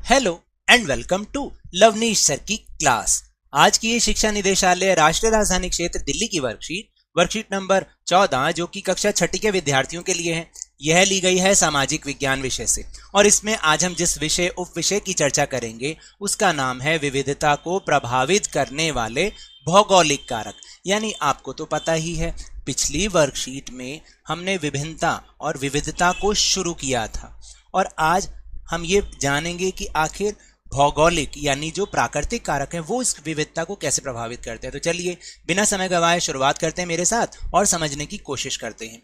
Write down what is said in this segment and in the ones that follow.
Hello and welcome to Lavneesh sir की class. आज की ये शिक्षा निदेशालय राष्ट्रीय राजधानी क्षेत्र दिल्ली की वर्कशीट नंबर 14 जो कि कक्षा छठी के विद्यार्थियों के लिए है, यह ली गई है सामाजिक विज्ञान विषय से। और इसमें आज हम जिस विषय उप विषय की चर्चा करेंगे उसका नाम है विविधता को प्रभावित करने वाले भौगोलिक कारक। यानी आपको तो पता ही है, पिछली वर्कशीट में हमने विभिन्नता और विविधता को शुरू किया था और आज हम ये जानेंगे कि आखिर भौगोलिक यानी जो प्राकृतिक कारक हैं वो इस विविधता को कैसे प्रभावित करते हैं। तो चलिए बिना समय गंवाए शुरुआत करते हैं मेरे साथ और समझने की कोशिश करते हैं।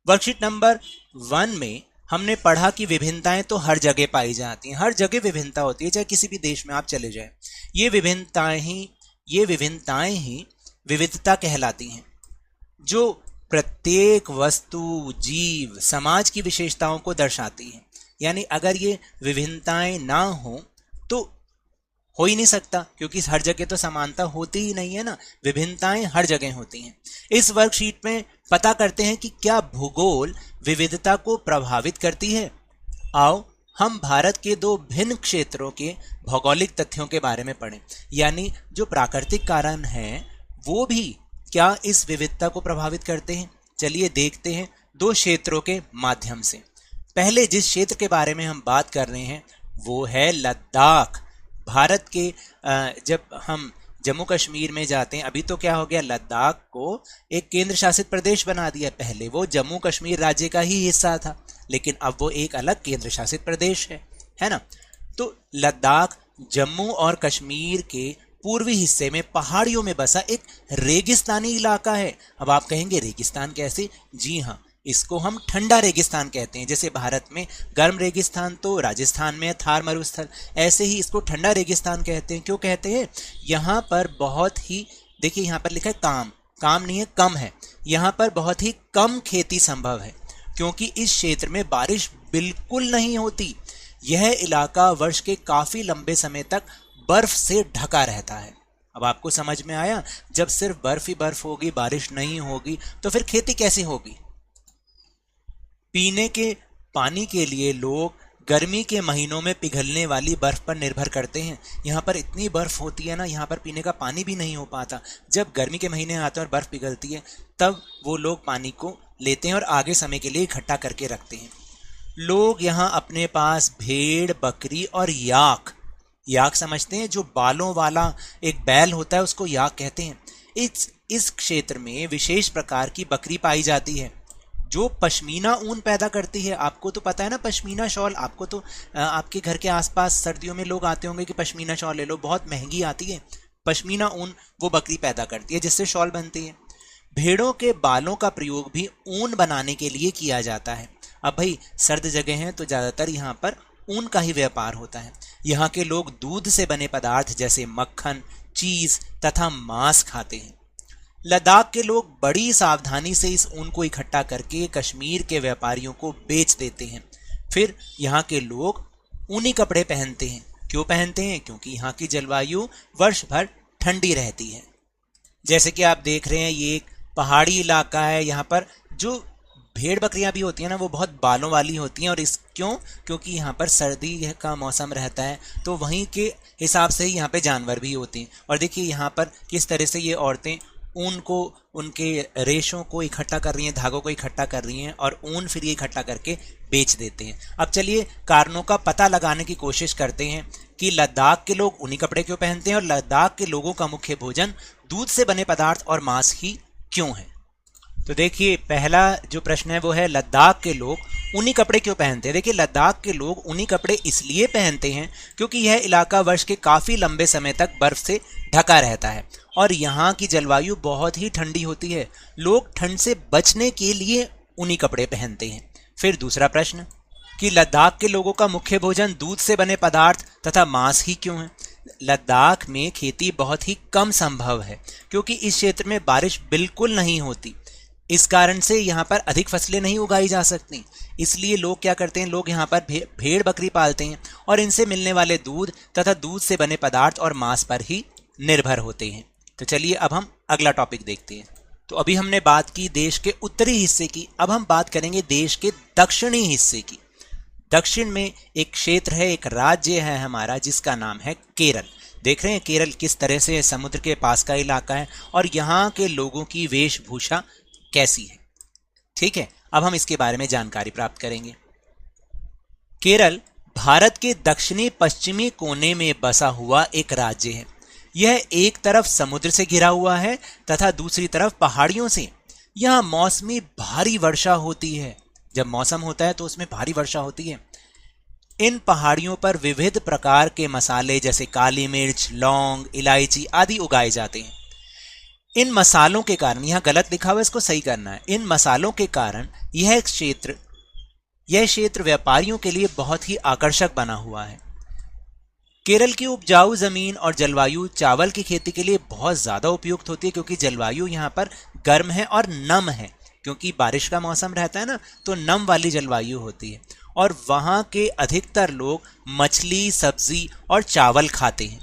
वर्कशीट नंबर 1 में हमने पढ़ा कि विभिन्नताएं तो हर जगह पाई जाती हैं, हर जगह विभिन्नता होती है, चाहे किसी भी देश में आप चले जाएं। ये विभिन्नताएं ही विविधता कहलाती हैं, जो प्रत्येक वस्तु, जीव, समाज की विशेषताओं को दर्शाती हैं। यानी अगर ये विभिन्नताएं ना हो तो हो ही नहीं सकता, क्योंकि हर जगह तो समानता होती ही नहीं है ना, विभिन्नताएं हर जगह होती हैं। इस वर्कशीट में पता करते हैं कि क्या भूगोल विविधता को प्रभावित करती है। आओ हम भारत के दो भिन्न क्षेत्रों के भौगोलिक तथ्यों के बारे में पढ़ें, यानी जो प्राकृतिक कारण हैं वो भी क्या इस विविधता को प्रभावित करते हैं। चलिए देखते हैं दो क्षेत्रों के माध्यम से। पहले जिस क्षेत्र के बारे में हम बात कर रहे हैं वो है लद्दाख। भारत के जब हम जम्मू कश्मीर में जाते हैं, अभी तो क्या हो गया, लद्दाख को एक केंद्र शासित प्रदेश बना दिया। पहले वो जम्मू कश्मीर राज्य का ही हिस्सा था, लेकिन अब वो एक अलग केंद्र शासित प्रदेश है ना। तो लद्दाख जम्मू और कश्मीर के पूर्वी हिस्से में पहाड़ियों में बसा एक रेगिस्तानी इलाका है। अब आप कहेंगे रेगिस्तान कैसे? जी हाँ, इसको हम ठंडा रेगिस्तान कहते हैं। जैसे भारत में गर्म रेगिस्तान तो राजस्थान में थार मरुस्थल, ऐसे ही इसको ठंडा रेगिस्तान कहते हैं। क्यों कहते हैं? यहाँ पर बहुत ही, देखिए यहाँ पर लिखा है काम नहीं है, कम है। यहाँ पर बहुत ही कम खेती संभव है क्योंकि इस क्षेत्र में बारिश बिल्कुल नहीं होती। यह इलाका वर्ष के काफी लंबे समय तक बर्फ से ढका रहता है। अब आपको समझ में आया, जब सिर्फ बर्फ ही बर्फ होगी, बारिश नहीं होगी तो फिर खेती कैसे होगी। पीने के पानी के लिए लोग गर्मी के महीनों में पिघलने वाली बर्फ पर निर्भर करते हैं। यहाँ पर इतनी बर्फ होती है ना, यहाँ पर पीने का पानी भी नहीं हो पाता। जब गर्मी के महीने आते हैं और बर्फ पिघलती है तब वो लोग पानी को लेते हैं और आगे समय के लिए इकट्ठा करके रखते हैं। लोग यहाँ अपने पास भेड़, बकरी और याक समझते हैं, जो बालों वाला एक बैल होता है उसको याक कहते हैं। इस क्षेत्र में विशेष प्रकार की बकरी पाई जाती है जो पश्मीना ऊन पैदा करती है। आपको तो पता है ना पश्मीना शॉल, आपको तो आपके घर के आसपास सर्दियों में लोग आते होंगे कि पश्मीना शॉल ले लो, बहुत महंगी आती है। पश्मीना ऊन वो बकरी पैदा करती है जिससे शॉल बनती है। भेड़ों के बालों का प्रयोग भी ऊन बनाने के लिए किया जाता है। अब भाई सर्द जगह हैं तो ज़्यादातर यहाँ पर ऊन का ही व्यापार होता है। यहाँ के लोग दूध से बने पदार्थ जैसे मक्खन, चीज तथा मांस खाते हैं। लद्दाख के लोग बड़ी सावधानी से इस ऊन को इकट्ठा करके कश्मीर के व्यापारियों को बेच देते हैं। फिर यहाँ के लोग ऊनी कपड़े पहनते हैं। क्यों पहनते हैं? क्योंकि यहाँ की जलवायु वर्ष भर ठंडी रहती है। जैसे कि आप देख रहे हैं ये एक पहाड़ी इलाका है। यहाँ पर जो भेड़ बकरियां भी होती हैं ना वो बहुत बालों वाली होती हैं। और क्योंकि यहाँ पर सर्दी का मौसम रहता है तो वहीं के हिसाब से ही यहाँ पे जानवर भी होते हैं। और देखिए यहाँ पर किस तरह से ये औरतें ऊन को, उनके रेशों को इकट्ठा कर रही हैं, धागों को इकट्ठा कर रही हैं और ऊन फिर ये इकट्ठा करके बेच देते हैं। अब चलिए कारणों का पता लगाने की कोशिश करते हैं कि लद्दाख के लोग ऊनी कपड़े क्यों पहनते हैं और लद्दाख के लोगों का मुख्य भोजन दूध से बने पदार्थ और मांस ही क्यों है। तो देखिए पहला जो प्रश्न है वो है लद्दाख के लोग ऊनी कपड़े क्यों पहनते हैं। देखिए लद्दाख के लोग ऊनी कपड़े इसलिए पहनते हैं क्योंकि यह इलाका वर्ष के काफ़ी लंबे समय तक बर्फ से ढका रहता है और यहाँ की जलवायु बहुत ही ठंडी होती है। लोग ठंड से बचने के लिए ऊनी कपड़े पहनते हैं। फिर दूसरा प्रश्न कि लद्दाख के लोगों का मुख्य भोजन दूध से बने पदार्थ तथा मांस ही क्यों है। लद्दाख में खेती बहुत ही कम संभव है क्योंकि इस क्षेत्र में बारिश बिल्कुल नहीं होती। इस कारण से यहाँ पर अधिक फसलें नहीं उगाई जा सकती। इसलिए लोग क्या करते हैं, लोग यहाँ पर भेड़ बकरी पालते हैं और इनसे मिलने वाले दूध तथा दूध से बने पदार्थ और मांस पर ही निर्भर होते हैं। तो चलिए अब हम अगला टॉपिक देखते हैं। तो अभी हमने बात की देश के उत्तरी हिस्से की, अब हम बात करेंगे देश के दक्षिणी हिस्से की। दक्षिण में एक क्षेत्र है, एक राज्य है हमारा जिसका नाम है केरल। देख रहे हैं केरल किस तरह से समुद्र के पास का इलाका है और यहाँ के लोगों की वेशभूषा कैसी है। ठीक है, अब हम इसके बारे में जानकारी प्राप्त करेंगे। केरल भारत के दक्षिणी पश्चिमी कोने में बसा हुआ एक राज्य है। यह एक तरफ समुद्र से घिरा हुआ है तथा दूसरी तरफ पहाड़ियों से। यहाँ मौसमी भारी वर्षा होती है। जब मौसम होता है तो उसमें भारी वर्षा होती है। इन पहाड़ियों पर विविध प्रकार के मसाले जैसे काली मिर्च, लौंग, इलायची आदि उगाए जाते हैं। इन मसालों के कारण, यहाँ गलत लिखा हुआ है, इसको सही करना है। इन मसालों के कारण यह क्षेत्र व्यापारियों के लिए बहुत ही आकर्षक बना हुआ है। केरल की उपजाऊ जमीन और जलवायु चावल की खेती के लिए बहुत ज्यादा उपयुक्त होती है, क्योंकि जलवायु यहाँ पर गर्म है और नम है। क्योंकि बारिश का मौसम रहता है ना, तो नम वाली जलवायु होती है और वहाँ के अधिकतर लोग मछली, सब्जी और चावल खाते हैं।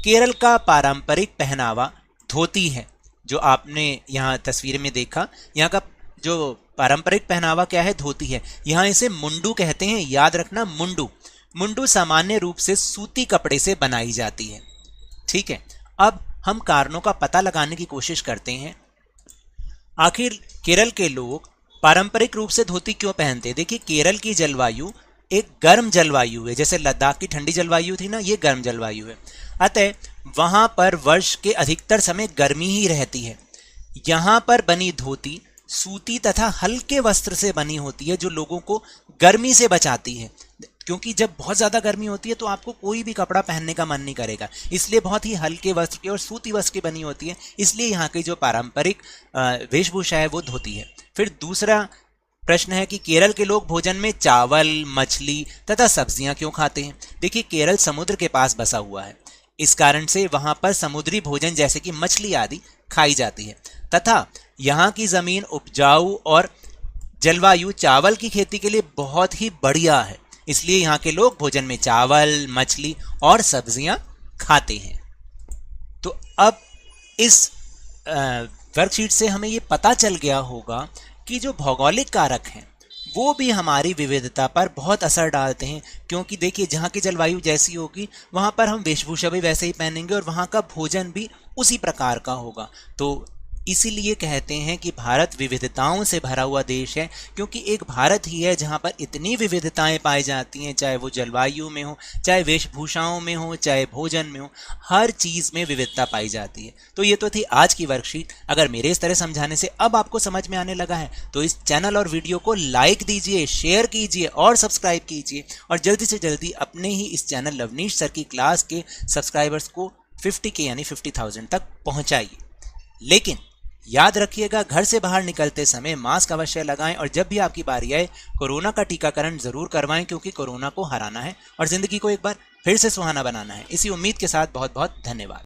केरल का पारंपरिक पहनावा धोती है, जो आपने यहाँ तस्वीर में देखा। यहाँ का जो पारंपरिक पहनावा क्या है? धोती है। यहाँ इसे मुंडू कहते हैं, याद रखना, मुंडू। मुंडू सामान्य रूप से सूती कपड़े से बनाई जाती है। ठीक है, अब हम कारणों का पता लगाने की कोशिश करते हैं। आखिर केरल के लोग पारंपरिक रूप से धोती क्यों पहनते हैं? देखिए, केरल की जलवायु एक गर्म जलवायु है। जैसे लद्दाख की ठंडी जलवायु थी ना, ये गर्म जलवायु है। अतः वहां पर वर्ष के अधिकतर समय गर्मी ही रहती है। यहाँ पर बनी धोती सूती तथा हल्के वस्त्र से बनी होती है, जो लोगों को गर्मी से बचाती है। क्योंकि जब बहुत ज्यादा गर्मी होती है तो आपको कोई भी कपड़ा पहनने का मन नहीं करेगा, इसलिए बहुत ही हल्के वस्त्र की और सूती वस्त्र की बनी होती है। इसलिए यहाँ की जो पारंपरिक वेशभूषा है वो धोती है। फिर दूसरा प्रश्न है कि केरल के लोग भोजन में चावल, मछली तथा सब्जियां क्यों खाते हैं? देखिए, केरल समुद्र के पास बसा हुआ है, इस कारण से वहां पर समुद्री भोजन जैसे कि मछली आदि खाई जाती है तथा यहाँ की जमीन उपजाऊ और जलवायु चावल की खेती के लिए बहुत ही बढ़िया है। इसलिए यहाँ के लोग भोजन में चावल, मछली और सब्जियां खाते हैं। तो अब इस वर्कशीट से हमें ये पता चल गया होगा कि जो भौगोलिक कारक हैं वो भी हमारी विविधता पर बहुत असर डालते हैं। क्योंकि देखिए, जहाँ की जलवायु जैसी होगी वहाँ पर हम वेशभूषा भी वैसे ही पहनेंगे और वहाँ का भोजन भी उसी प्रकार का होगा। तो इसीलिए कहते हैं कि भारत विविधताओं से भरा हुआ देश है, क्योंकि एक भारत ही है जहाँ पर इतनी विविधताएं पाई जाती हैं, चाहे वो जलवायु में हो, चाहे वेशभूषाओं में हो, चाहे भोजन में हो, हर चीज़ में विविधता पाई जाती है। तो ये तो थी आज की वर्कशीट। अगर मेरे इस तरह समझाने से अब आपको समझ में आने लगा है तो इस चैनल और वीडियो को लाइक दीजिए, शेयर कीजिए और सब्सक्राइब कीजिए, और जल्दी से जल्दी अपने ही इस चैनल लवनीश सर की क्लास के सब्सक्राइबर्स को 50K यानी 50,000 तक पहुँचाइए। लेकिन याद रखिएगा, घर से बाहर निकलते समय मास्क अवश्य लगाएं और जब भी आपकी बारी आए कोरोना का टीकाकरण जरूर करवाएं, क्योंकि कोरोना को हराना है और जिंदगी को एक बार फिर से सुहाना बनाना है। इसी उम्मीद के साथ बहुत बहुत धन्यवाद।